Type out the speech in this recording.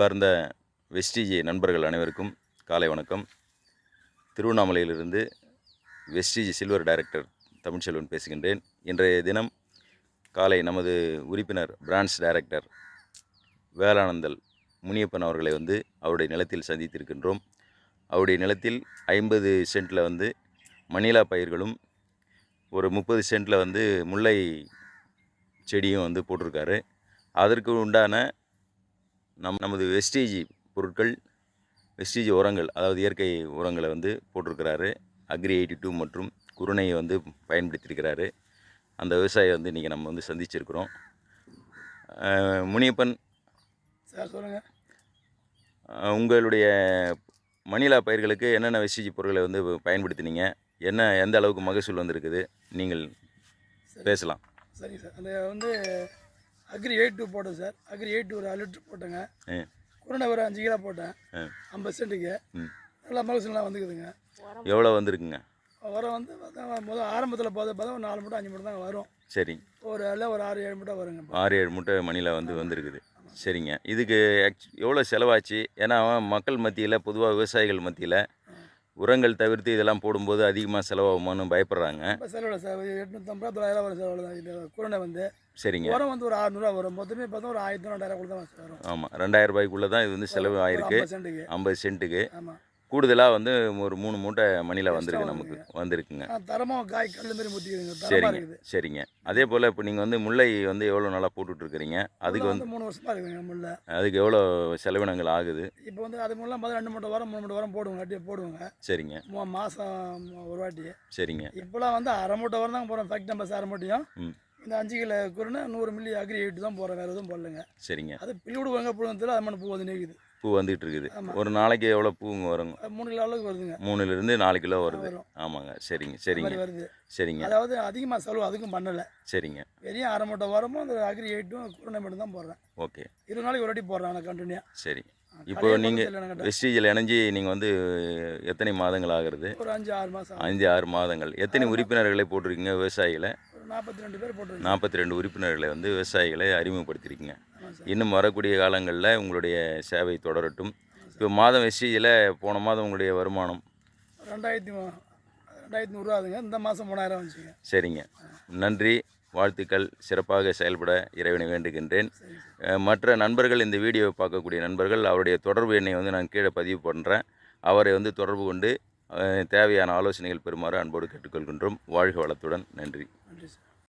அன்பார்ந்த வெஸ்டிஜி நண்பர்கள் அனைவருக்கும் காலை வணக்கம். திருவண்ணாமலையிலிருந்து வெஸ்டிஜி சில்வர் டைரக்டர் தமிழ்ச்செல்வன் பேசுகின்றேன். இன்றைய தினம் காலை நமது உறுப்பினர் பிரான்ச் டைரக்டர் வேளானந்தல் முனியப்பன் அவர்களை அவருடைய நிலத்தில் சந்தித்திருக்கின்றோம். அவருடைய நிலத்தில் 50 சென்ட்டில் மணிலா பயிர்களும் ஒரு 30 சென்ட்டில் முல்லை செடியும் போட்டிருக்காரு. அதற்கு உண்டான நமது வெஸ்டிஜி பொருட்கள், வெஸ்டிஜி உரங்கள், அதாவது இயற்கை உரங்களை போட்டிருக்கிறாரு. அக்ரி 82 மற்றும் குருணையை பயன்படுத்தியிருக்கிறாரு. அந்த விவசாயியை இன்றைக்கி நம்ம சந்திச்சிருக்கிறோம். முனியப்பன் சார் சொல்லுங்கள். உங்களுடைய மணிலா பயிர்களுக்கு என்னென்ன வெஸ்டிஜி பொருட்களை பயன்படுத்தினீங்க, எந்த அளவுக்கு மகசூல் வந்திருக்குது, நீங்கள் பேசலாம். சரி சார், அந்த அக்ரி 82 போட்டேன் சார். அக்ரி 82 ஒரு 1 லிட்டர் போட்டேங்க. குருணை ஒரு 5 கிலோ போட்டேன் 50 சென்ட்டுக்கு. நல்லா மகசூல்லாம் வந்துக்குதுங்க. எவ்வளோ வந்திருக்குங்க? உரம் முதல் ஆரம்பத்தில் பார்த்தா ஒரு 4 மூட்டை 5 மூட்டை தான் வரும். சரி, ஒரு 6-7 மூட்டை வருங்க. 6-7 மூட்டை மணியில் வந்திருக்குது. சரிங்க. இதுக்கு எவ்வளோ செலவாச்சு? ஏன்னா மக்கள் மத்தியில், பொதுவாக விவசாயிகள் மத்தியில் உரங்கள் தவிர்த்து இதெல்லாம் போடும்போது அதிகமாக செலவாகுமான்னு பயப்படுறாங்க. செலவு சார் 850 900 வரும் செலவு தான். இது குருணை சரிங்க. உரம் ஒரு 600 வரும். மொத்தமே பார்த்தா ஒரு 1000 2000 தான் வரும். ஆமாம், 2000 ரூபாய்க்குள்ளே தான் இது செலவு ஆயிருக்கு. 50 சென்ட்டுக்கு. ஆமாம். கூடுதலாக ஒரு 3 மூட்டை மணியில் வந்திருக்குங்க. தரமாக காய் கல் மாதிரி முத்திக்குதுங்க. சரிங்க சரிங்க. அதே போல் இப்போ நீங்கள் முல்லை எவ்வளோ நாளாக போட்டுட்ருக்குறீங்க? அதுக்கு 3 வருஷமாக இருக்குதுங்க முல்லை. அதுக்கு எவ்வளோ செலவினங்கள் ஆகுது? இப்போ அது முல்லாம் 2 மூட்டை வரும் 3 மூட்டை வரும் போடுவோங்க. அட்டியே போடுவோங்க. சரிங்க. மாதம் ஒரு வாட்டி. சரிங்க. இப்போலாம் அரை மூட்டை வரம் தான் போகிறோம். ஃபேக்ட் நம்பர் அரை மூட்டையும் இந்த 5 கிலோ குருணை 100 மில்லி அக்ரி 82 தான் போகிறேன். வேறு எதுவும் போடலைங்க. சரிங்க. அது பிள்ளைவிடுவாங்க புழுவத்தில் அது மண்ணு பூ நிற்குது. பூ வந்துட்டு இருக்குது. ஒரு நாளைக்கு எவ்வளோ பூங்க வருங்க? 3 கிலோ அளவுக்கு வருதுங்க. 3லிருந்து 4 கிலோ வருது. ஆமாங்க. சரிங்க சரிங்க வருது. சரிங்க. அதாவது அதிகமாக செலவு அதுக்கும் பண்ணலை. சரிங்க. வெறும் அரை மூட்டை வரமும் அந்த அக்ரி 82 குருணை மட்டும் தான் போடுறேன். ஓகே. 20 நாளைக்கு ஒரு வாட்டி போடுறேன் நான் கண்டினியூ. சரி. இப்போ நீங்கள் வெஸ்டிஜில் இணைஞ்சி நீங்கள் எத்தனை மாதங்கள் ஆகிறது? ஒரு 5-6 மாதம். 5-6 மாதங்கள். எத்தனை உறுப்பினர்களை போட்டிருக்கீங்க விவசாயிகளை? 42 பேர் போட்டிருக்கீங்க. 42 உறுப்பினர்களை விவசாயிகளை அறிமுகப்படுத்தியிருக்கீங்க. இன்னும் வரக்கூடிய காலங்களில் உங்களுடைய சேவை தொடரட்டும். இப்போ மாதம் வெஸ்டிஜில் போன மாதம் உங்களுடைய வருமானம் 2100 ஆகுதுங்க. இந்த மாதம் 3000 வந்துச்சுங்க. சரிங்க. நன்றி, வாழ்த்துக்கள். சிறப்பாக செயல்பட இறைவனை வேண்டுகின்றேன். மற்ற நண்பர்கள், இந்த வீடியோவை பார்க்கக்கூடிய நண்பர்கள், அவருடைய தொடர்பு எண்ணை நான் கீழே பதிவு பண்ணுறேன். அவரை தொடர்பு கொண்டு தேவையான ஆலோசனைகள் பெறுமாறு அன்போடு கேட்டுக்கொள்கின்றோம். வாழ்க வளத்துடன். நன்றி. நன்றி சார்.